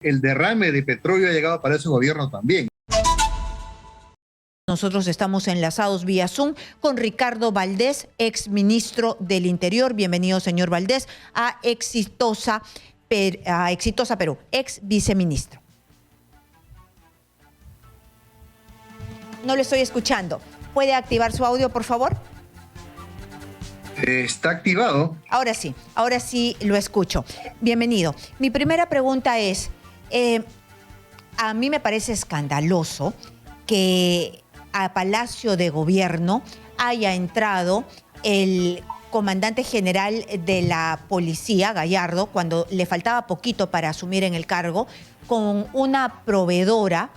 El derrame de petróleo ha llegado para ese gobierno también. Nosotros estamos enlazados vía Zoom con Ricardo Valdés, ex ministro del Interior. Bienvenido, señor Valdés, a Exitosa Perú, ex viceministro. No le estoy escuchando. ¿Puede activar su audio, por favor? Está activado. Ahora sí lo escucho. Bienvenido. Mi primera pregunta es, a mí me parece escandaloso que a Palacio de Gobierno haya entrado el comandante general de la policía, Gallardo, cuando le faltaba poquito para asumir en el cargo, con una proveedora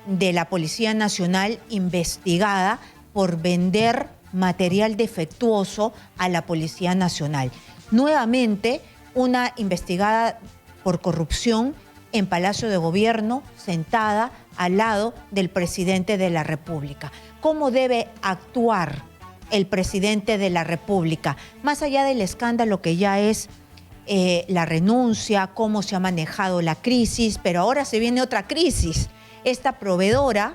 de la Policía Nacional investigada por vender material defectuoso a la Policía Nacional. Nuevamente, una investigada por corrupción en Palacio de Gobierno, sentada al lado del presidente de la República. ¿Cómo debe actuar el presidente de la República? Más allá del escándalo que ya es la renuncia, cómo se ha manejado la crisis, pero ahora se viene otra crisis. Esta proveedora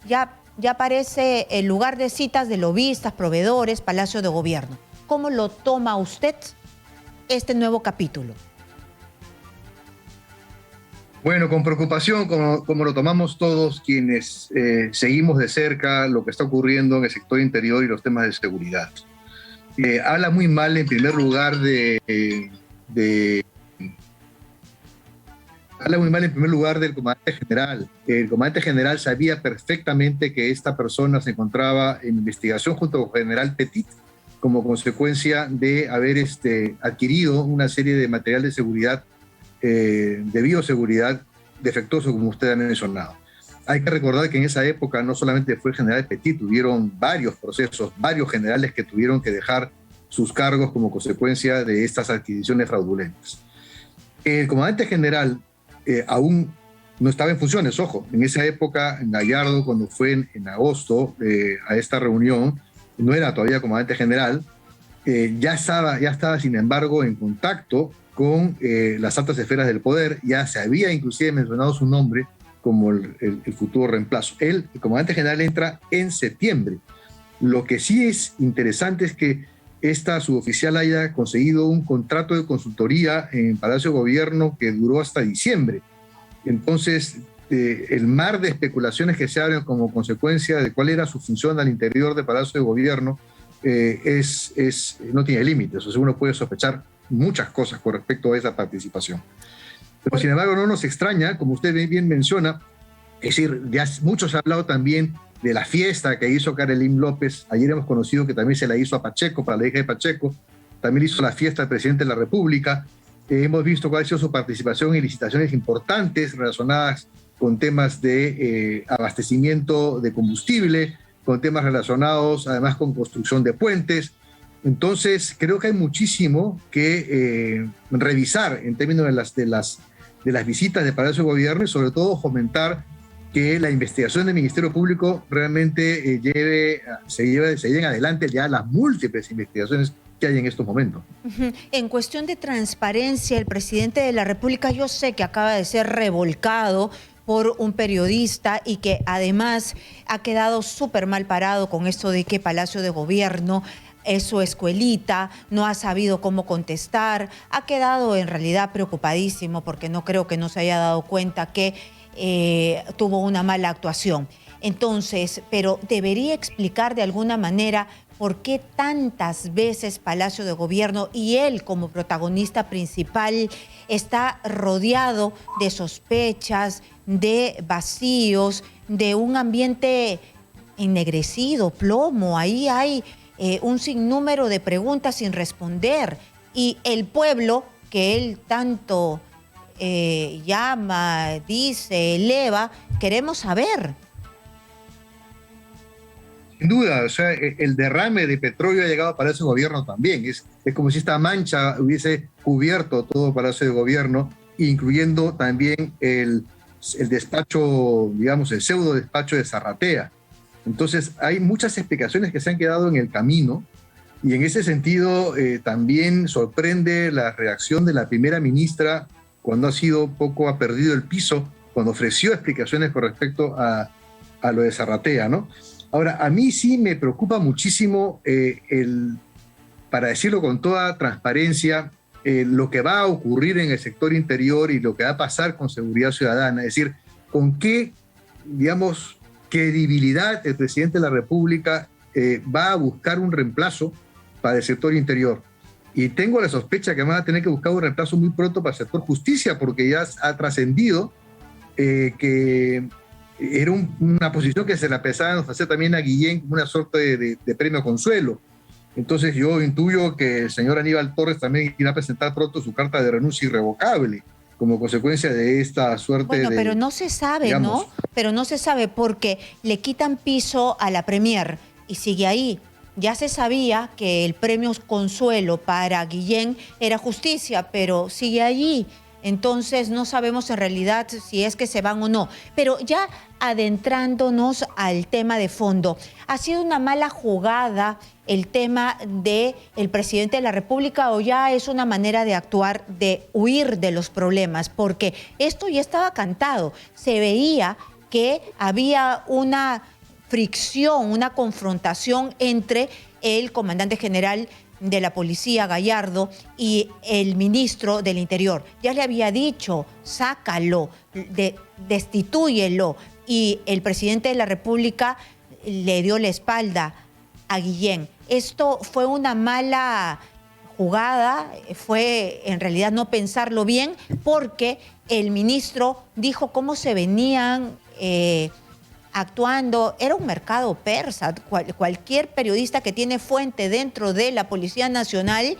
ya parece el lugar de citas de lobistas, proveedores, Palacio de Gobierno. ¿Cómo lo toma usted este nuevo capítulo? Bueno, con preocupación, como lo tomamos todos quienes seguimos de cerca lo que está ocurriendo en el sector interior y los temas de seguridad. Habla muy mal, en primer lugar, del comandante general. El comandante general sabía perfectamente que esta persona se encontraba en investigación junto con el general Petit como consecuencia de haber adquirido una serie de material de seguridad, de bioseguridad defectuoso, como usted ha mencionado. Hay que recordar que en esa época no solamente fue el general Petit, tuvieron varios procesos, varios generales que tuvieron que dejar sus cargos como consecuencia de estas adquisiciones fraudulentas. El comandante general aún no estaba en funciones, ojo. En esa época, Gallardo, cuando fue en agosto a esta reunión, no era todavía comandante general, ya estaba, sin embargo, en contacto con las altas esferas del poder. Ya se había inclusive mencionado su nombre como el futuro reemplazo. El comandante general entra en septiembre. Lo que sí es interesante es que esta suboficial haya conseguido un contrato de consultoría en Palacio de Gobierno que duró hasta diciembre. Entonces, el mar de especulaciones que se abren como consecuencia de cuál era su función al interior de Palacio de Gobierno no tiene límites. O sea, uno puede sospechar muchas cosas con respecto a esa participación. Pero sin embargo no nos extraña, como usted bien menciona, es decir, ya mucho se ha hablado también de la fiesta que hizo Carolyn López. Ayer hemos conocido que también se la hizo a Pacheco, para la hija de Pacheco. También hizo la fiesta al presidente de la República. Hemos visto cuál ha sido su participación en licitaciones importantes relacionadas con temas de abastecimiento de combustible, con temas relacionados además con construcción de puentes. Entonces, creo que hay muchísimo que revisar en términos de las visitas de Palacio de Gobierno y sobre todo fomentar que la investigación del Ministerio Público realmente se lleven adelante ya las múltiples investigaciones que hay en estos momentos. En cuestión de transparencia, el presidente de la República, yo sé que acaba de ser revolcado por un periodista y que además ha quedado súper mal parado con esto de que Palacio de Gobierno es su escuelita, no ha sabido cómo contestar, ha quedado en realidad preocupadísimo porque no creo que no se haya dado cuenta que tuvo una mala actuación. Entonces, pero debería explicar de alguna manera por qué tantas veces Palacio de Gobierno y él como protagonista principal está rodeado de sospechas, de vacíos, de un ambiente ennegrecido, plomo. Ahí hay un sinnúmero de preguntas sin responder. Y el pueblo que él tanto llama, dice, eleva, queremos saber. Sin duda, o sea, el derrame de petróleo ha llegado a Palacio de Gobierno también. Es como si esta mancha hubiese cubierto todo Palacio de Gobierno, incluyendo también el despacho, digamos, el pseudo despacho de Zarratea. Entonces, hay muchas explicaciones que se han quedado en el camino y en ese sentido también sorprende la reacción de la primera ministra cuando ha perdido el piso, cuando ofreció explicaciones con respecto a lo de Zarratea, ¿no? Ahora, a mí sí me preocupa muchísimo, para decirlo con toda transparencia, lo que va a ocurrir en el sector interior y lo que va a pasar con seguridad ciudadana. Es decir, con qué, digamos, credibilidad el presidente de la República va a buscar un reemplazo para el sector interior. Y tengo la sospecha que van a tener que buscar un reemplazo muy pronto para el sector justicia, porque ya ha trascendido que era una posición que se la pensaban ofrecer también a Guillén como una suerte de premio consuelo. Entonces yo intuyo que el señor Aníbal Torres también irá a presentar pronto su carta de renuncia irrevocable como consecuencia de esta suerte de... Bueno, pero no se sabe, digamos, ¿no? Pero no se sabe porque le quitan piso a la Premier y sigue ahí. Ya se sabía que el premio consuelo para Guillén era justicia, pero sigue allí. Entonces no sabemos en realidad si es que se van o no. Pero ya adentrándonos al tema de fondo, ¿ha sido una mala jugada el tema del presidente de la República o ya es una manera de actuar, de huir de los problemas? Porque esto ya estaba cantado. Se veía que había una fricción, una confrontación entre el comandante general de la policía, Gallardo, y el ministro del Interior. Ya le había dicho, sácalo, destitúyelo, y el presidente de la República le dio la espalda a Guillén. Esto fue una mala jugada, fue en realidad no pensarlo bien, porque el ministro dijo cómo se venían actuando. Era un mercado persa. Cualquier periodista que tiene fuente dentro de la Policía Nacional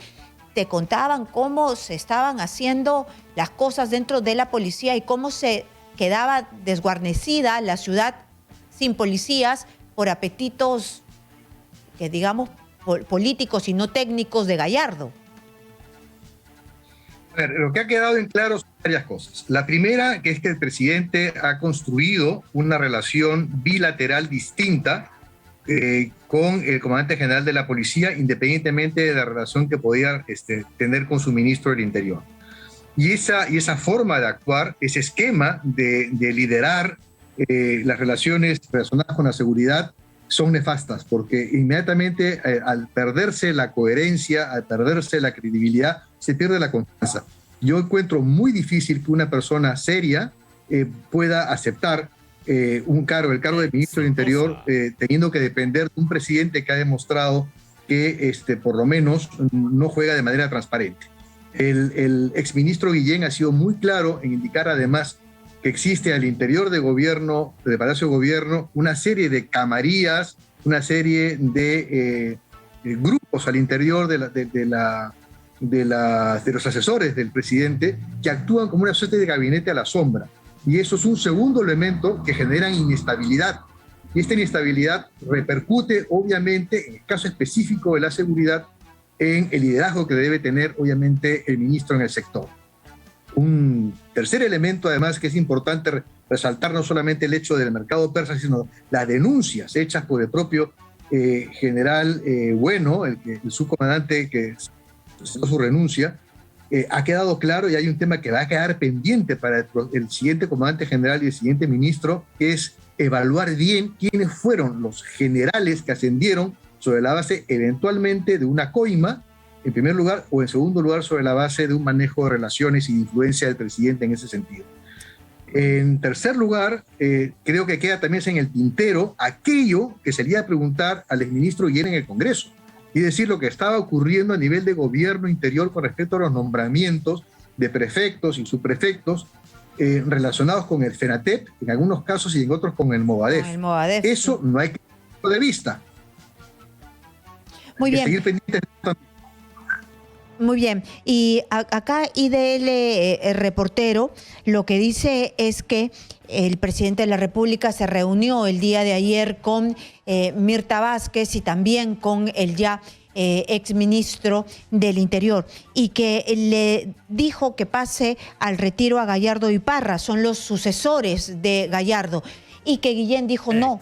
te contaban cómo se estaban haciendo las cosas dentro de la policía y cómo se quedaba desguarnecida la ciudad sin policías por apetitos que digamos políticos y no técnicos de Gallardo. A ver, lo que ha quedado en claro son varias cosas. La primera, que es que el presidente ha construido una relación bilateral distinta con el comandante general de la policía, independientemente de la relación que podía tener con su ministro del Interior. Y esa forma de actuar, ese esquema de liderar las relaciones relacionadas con la seguridad, son nefastas, porque inmediatamente al perderse la coherencia, al perderse la credibilidad, se pierde la confianza. Yo encuentro muy difícil que una persona seria pueda aceptar el cargo de ministro del Interior, teniendo que depender de un presidente que ha demostrado que por lo menos no juega de manera transparente. El exministro Guillén ha sido muy claro en indicar además que existe al interior de gobierno, de Palacio de Gobierno, una serie de camarías, una serie de grupos al interior de los asesores del presidente que actúan como una suerte de gabinete a la sombra. Y eso es un segundo elemento que genera inestabilidad. Y esta inestabilidad repercute, obviamente, en el caso específico de la seguridad, en el liderazgo que debe tener, obviamente, el ministro en el sector. Un tercer elemento, además, que es importante resaltar, no solamente el hecho del mercado persa, sino las denuncias hechas por el propio general Bueno, el subcomandante que hizo su renuncia. Ha quedado claro y hay un tema que va a quedar pendiente para el siguiente comandante general y el siguiente ministro, que es evaluar bien quiénes fueron los generales que ascendieron sobre la base eventualmente de una coima, en primer lugar, o en segundo lugar sobre la base de un manejo de relaciones y de influencia del presidente en ese sentido. En tercer lugar, creo que queda también en el tintero aquello que sería preguntar al exministro Guillén en el Congreso, y decir lo que estaba ocurriendo a nivel de gobierno interior con respecto a los nombramientos de prefectos y subprefectos relacionados con el FENATEP, en algunos casos y en otros con el Movadef. Eso no hay que perderlo de vista. Muy bien. Seguir pendientes. Muy bien. Y acá IDL, el reportero, lo que dice es que el presidente de la República se reunió el día de ayer con Mirta Vázquez y también con el ya exministro del Interior y que le dijo que pase al retiro a Gallardo y Parra, son los sucesores de Gallardo. Y que Guillén dijo no,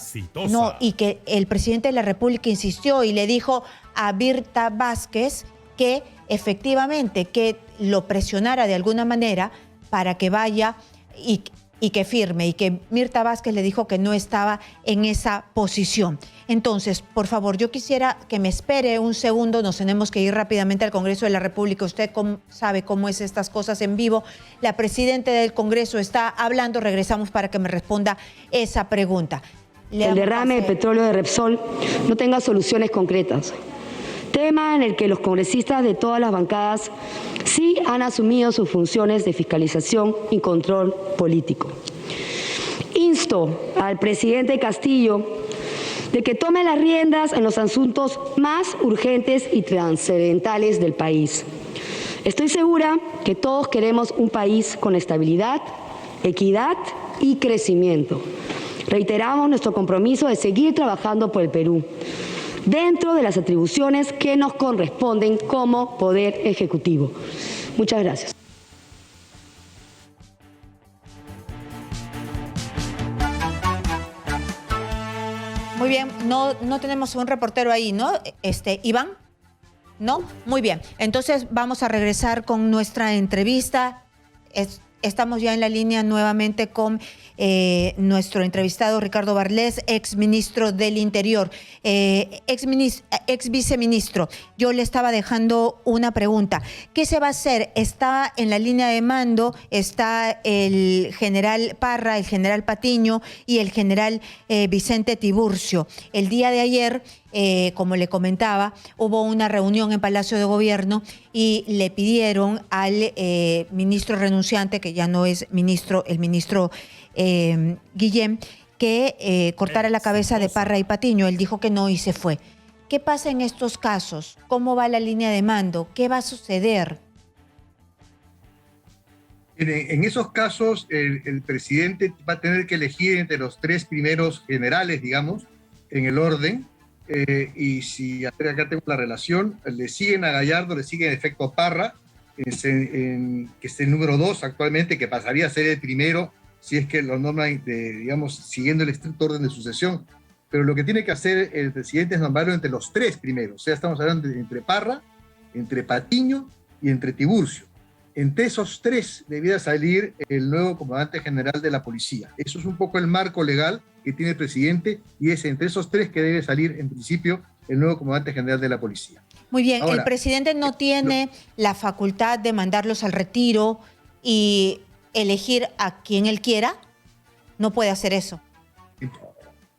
y que el presidente de la República insistió y le dijo a Mirta Vázquez que efectivamente que lo presionara de alguna manera para que vaya y que firme, y que Mirta Vázquez le dijo que no estaba en esa posición. Entonces, por favor, yo quisiera que me espere un segundo, nos tenemos que ir rápidamente al Congreso de la República. Usted sabe cómo es estas cosas en vivo. La presidenta del Congreso está hablando, regresamos para que me responda esa pregunta. El derrame de petróleo de Repsol no tenga soluciones concretas. Tema en el que los congresistas de todas las bancadas sí han asumido sus funciones de fiscalización y control político. Insto al presidente Castillo de que tome las riendas en los asuntos más urgentes y trascendentales del país. Estoy segura que todos queremos un país con estabilidad, equidad y crecimiento. Reiteramos nuestro compromiso de seguir trabajando por el Perú, dentro de las atribuciones que nos corresponden como Poder Ejecutivo. Muchas gracias. Muy bien, no tenemos un reportero ahí, ¿no? Iván, ¿no? Muy bien, entonces vamos a regresar con nuestra entrevista. Estamos ya en la línea nuevamente con nuestro entrevistado Ricardo Barlés, exministro del Interior. Ex viceministro, yo le estaba dejando una pregunta. ¿Qué se va a hacer? Está en la línea de mando, está el general Parra, el general Patiño y el general Vicente Tiburcio. El día de ayer, como le comentaba, hubo una reunión en Palacio de Gobierno y le pidieron al ministro renunciante, que ya no es ministro, el ministro Guillén, que cortara la cabeza de Parra y Patiño. Él dijo que no y se fue. ¿Qué pasa en estos casos? ¿Cómo va la línea de mando? ¿Qué va a suceder? En esos casos, el presidente va a tener que elegir entre los tres primeros generales, digamos, en el orden. Y si acá tengo la relación, le siguen a Gallardo, le sigue en efecto Parra, que es el número 2 actualmente, que pasaría a ser el primero si es que lo nombran, digamos, siguiendo el estricto orden de sucesión. Pero lo que tiene que hacer el presidente es nombrarlo entre los tres primeros. O sea, estamos hablando entre Parra, entre Patiño y entre Tiburcio. Entre esos tres debiera salir el nuevo comandante general de la policía. Eso es un poco el marco legal que tiene el presidente, y es entre esos tres que debe salir, en principio, el nuevo comandante general de la policía. Muy bien, ahora, el presidente no tiene la facultad de mandarlos al retiro y elegir a quien él quiera. No puede hacer eso.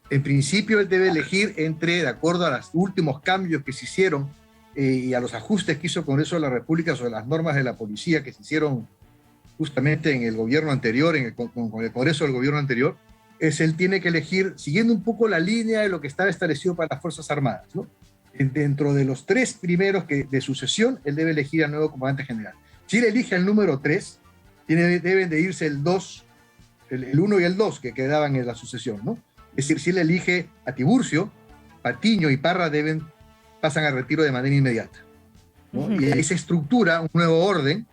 En principio, él debe elegir de acuerdo a los últimos cambios que se hicieron y a los ajustes que hizo el Congreso de la República sobre las normas de la policía que se hicieron justamente en el gobierno anterior, con el Congreso del gobierno anterior. Él tiene que elegir, siguiendo un poco la línea de lo que estaba establecido para las Fuerzas Armadas, ¿no? Dentro de los tres primeros de sucesión, él debe elegir al nuevo comandante general. Si él elige el número 3, deben de irse el 2, el 1 y el 2 que quedaban en la sucesión, ¿no? Es decir, si él elige a Tiburcio, Patiño y Parra pasan al retiro de manera inmediata, ¿no? Y ahí se estructura un nuevo orden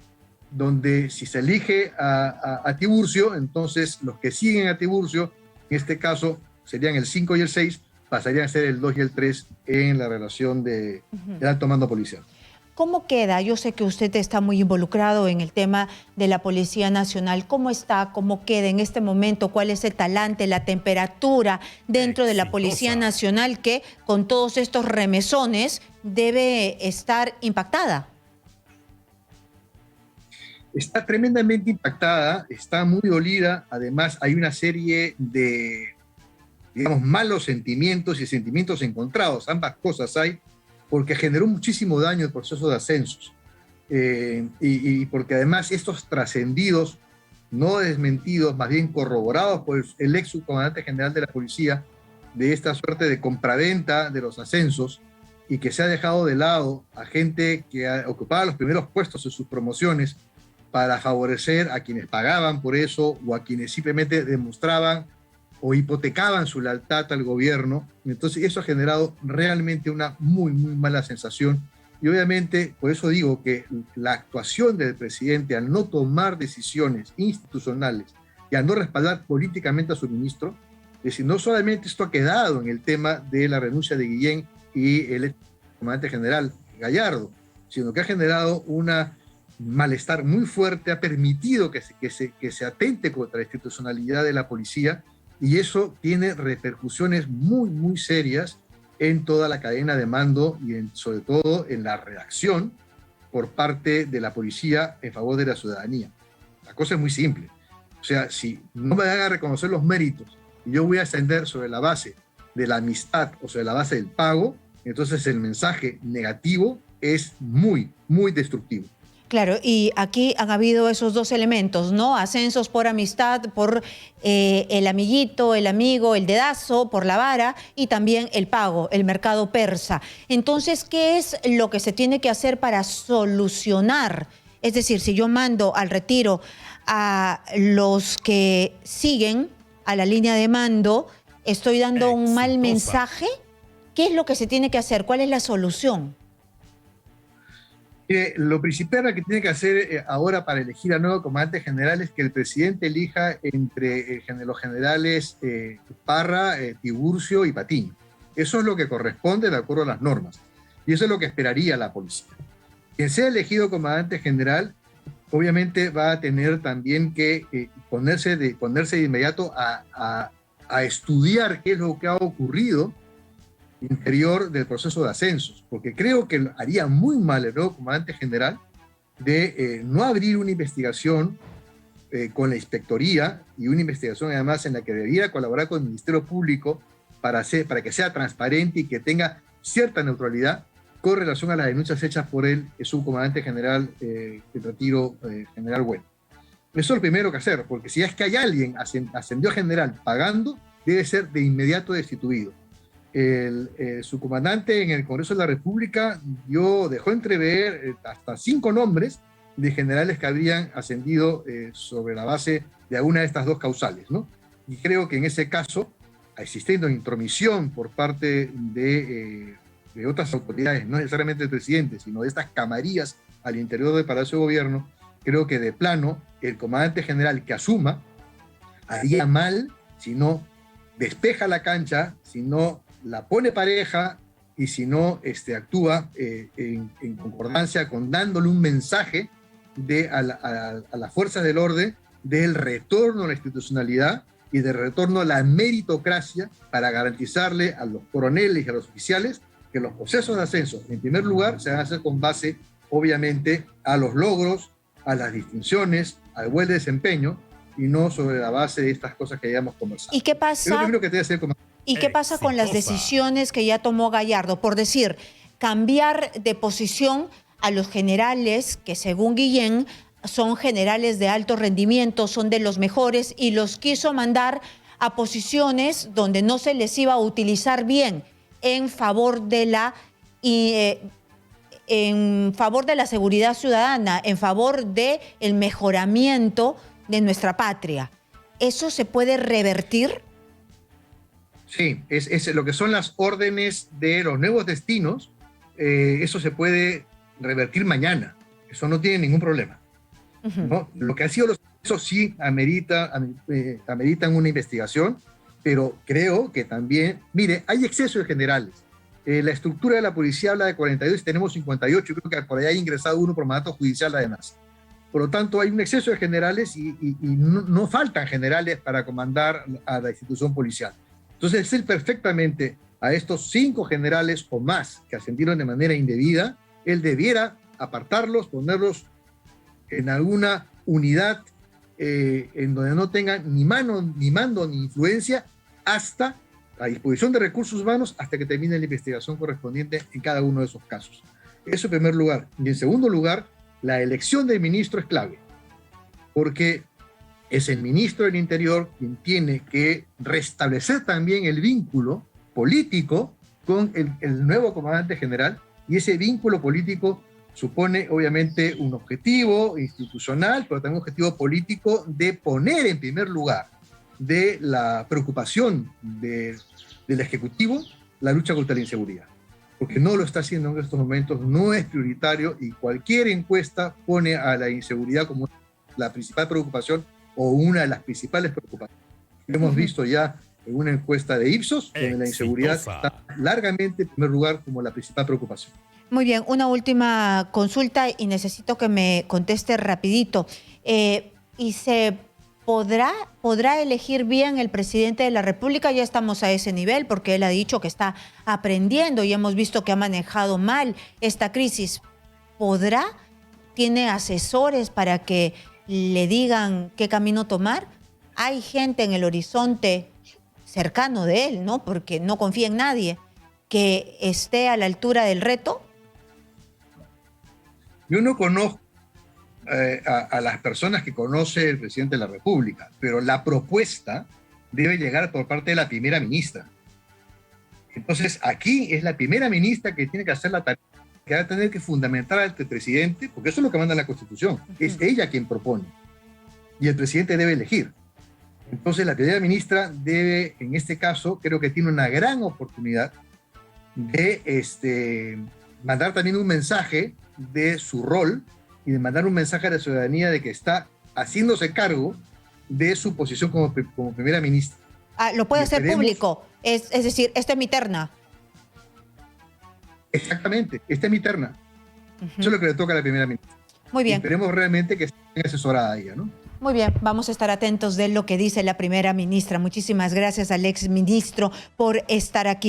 donde si se elige a Tiburcio, entonces los que siguen a Tiburcio, en este caso serían el 5 y el 6, pasarían a ser el 2 y el 3 en la relación del alto mando policial. ¿Cómo queda? Yo sé que usted está muy involucrado en el tema de la Policía Nacional. ¿Cómo está? ¿Cómo queda en este momento? ¿Cuál es el talante, la temperatura dentro de la Policía Nacional que con todos estos remesones debe estar impactada? Está tremendamente impactada, está muy dolida. Además, hay una serie de, digamos, malos sentimientos y sentimientos encontrados. Ambas cosas hay, porque generó muchísimo daño el proceso de ascensos. Y porque además estos trascendidos, no desmentidos, más bien corroborados por el ex subcomandante general de la policía, de esta suerte de compraventa de los ascensos, y que se ha dejado de lado a gente que ocupaba los primeros puestos en sus promociones para favorecer a quienes pagaban por eso o a quienes simplemente demostraban o hipotecaban su lealtad al gobierno. Entonces eso ha generado realmente una muy, muy mala sensación. Y obviamente, por eso digo que la actuación del presidente al no tomar decisiones institucionales y al no respaldar políticamente a su ministro, es decir, no solamente esto ha quedado en el tema de la renuncia de Guillén y el comandante general Gallardo, sino que ha generado una malestar muy fuerte, ha permitido que se atente contra la institucionalidad de la policía, y eso tiene repercusiones muy, muy serias en toda la cadena de mando y sobre todo en la reacción por parte de la policía en favor de la ciudadanía. La cosa es muy simple. O sea, si no me van a reconocer los méritos y yo voy a ascender sobre la base de la amistad o sobre la base del pago, entonces el mensaje negativo es muy, muy destructivo. Claro, y aquí han habido esos dos elementos, ¿no? Ascensos por amistad, por el amiguito, el amigo, el dedazo, por la vara, y también el pago, el mercado persa. Entonces, ¿qué es lo que se tiene que hacer para solucionar? Es decir, si yo mando al retiro a los que siguen a la línea de mando, ¿estoy dando un mal mensaje? ¿Qué es lo que se tiene que hacer? ¿Cuál es la solución? Lo principal que tiene que hacer ahora para elegir al nuevo comandante general es que el presidente elija entre los generales Parra, Tiburcio y Patiño. Eso es lo que corresponde de acuerdo a las normas. Y eso es lo que esperaría la policía. Quien sea elegido comandante general, obviamente va a tener también que ponerse de inmediato a estudiar qué es lo que ha ocurrido interior del proceso de ascensos, porque creo que haría muy mal el nuevo comandante general de no abrir una investigación con la inspectoría, y una investigación además en la que debiera colaborar con el Ministerio Público para que sea transparente y que tenga cierta neutralidad con relación a las denuncias hechas por el subcomandante general de retiro, general Bueno. Eso es lo primero que hacer, porque si es que hay alguien ascendió a general pagando, debe ser de inmediato destituido. Su comandante en el Congreso de la República dejó entrever hasta 5 nombres de generales que habrían ascendido sobre la base de alguna de estas dos causales, ¿no? Y creo que en ese caso, existiendo intromisión por parte de otras autoridades, no necesariamente el presidente, sino de estas camarillas al interior del Palacio de Gobierno, creo que de plano el comandante general que asuma haría mal si no despeja la cancha, si no la pone pareja y si no actúa en concordancia con dándole un mensaje a las fuerzas del orden del retorno a la institucionalidad y del retorno a la meritocracia, para garantizarle a los coroneles y a los oficiales que los procesos de ascenso, en primer lugar, se van a hacer con base, obviamente, a los logros, a las distinciones, al buen desempeño, y no sobre la base de estas cosas que hayamos conversado. ¿Y qué pasa? Es lo primero que debe hacer como... ¿Y qué pasa con las decisiones que ya tomó Gallardo? Por decir, cambiar de posición a los generales que, según Guillén, son generales de alto rendimiento, son de los mejores, y los quiso mandar a posiciones donde no se les iba a utilizar bien en favor de la seguridad ciudadana, en favor del mejoramiento de nuestra patria. ¿Eso se puede revertir? Sí, es lo que son las órdenes de los nuevos destinos. Eso se puede revertir mañana. Eso no tiene ningún problema. ¿No? Lo que ha sido eso sí ameritan una investigación, pero creo que también, mire, hay exceso de generales. La estructura de la policía habla de 42, tenemos 58, creo que por ahí ha ingresado uno por mandato judicial además. Por lo tanto, hay un exceso de generales y no faltan generales para comandar a la institución policial. Entonces, él perfectamente a estos 5 generales o más que ascendieron de manera indebida, él debiera apartarlos, ponerlos en alguna unidad en donde no tengan ni mando ni influencia, hasta a disposición de recursos humanos, hasta que termine la investigación correspondiente en cada uno de esos casos. Eso en primer lugar. Y en segundo lugar, la elección del ministro es clave, porque es el ministro del Interior quien tiene que restablecer también el vínculo político con el nuevo comandante general, y ese vínculo político supone obviamente un objetivo institucional, pero también un objetivo político de poner en primer lugar de la preocupación del Ejecutivo la lucha contra la inseguridad, porque no lo está haciendo en estos momentos, no es prioritario, y cualquier encuesta pone a la inseguridad como la principal preocupación o una de las principales preocupaciones. Lo hemos visto ya en una encuesta de Ipsos, donde la inseguridad está largamente en primer lugar como la principal preocupación. Muy bien, una última consulta y necesito que me conteste rapidito. ¿Y se podrá elegir bien el presidente de la República? Ya estamos a ese nivel porque él ha dicho que está aprendiendo y hemos visto que ha manejado mal esta crisis. ¿Podrá? ¿Tiene asesores para que le digan qué camino tomar? Hay gente en el horizonte cercano de él, ¿no? Porque no confía en nadie, que esté a la altura del reto. Yo no conozco a las personas que conoce el presidente de la República, pero la propuesta debe llegar por parte de la primera ministra. Entonces, aquí es la primera ministra que tiene que hacer la tarea, que va a tener que fundamentar al presidente, porque eso es lo que manda la Constitución. Es ella quien propone. Y el presidente debe elegir. Entonces, la primera ministra debe, en este caso, creo que tiene una gran oportunidad de mandar también un mensaje de su rol y de mandar un mensaje a la ciudadanía de que está haciéndose cargo de su posición como primera ministra. Lo puede hacer público, es decir, esta es mi terna. Exactamente, esta es mi terna. Eso es lo que le toca a la primera ministra. Muy bien. Y esperemos realmente que esté asesorada ella, ¿no? Muy bien, vamos a estar atentos de lo que dice la primera ministra. Muchísimas gracias al exministro por estar aquí.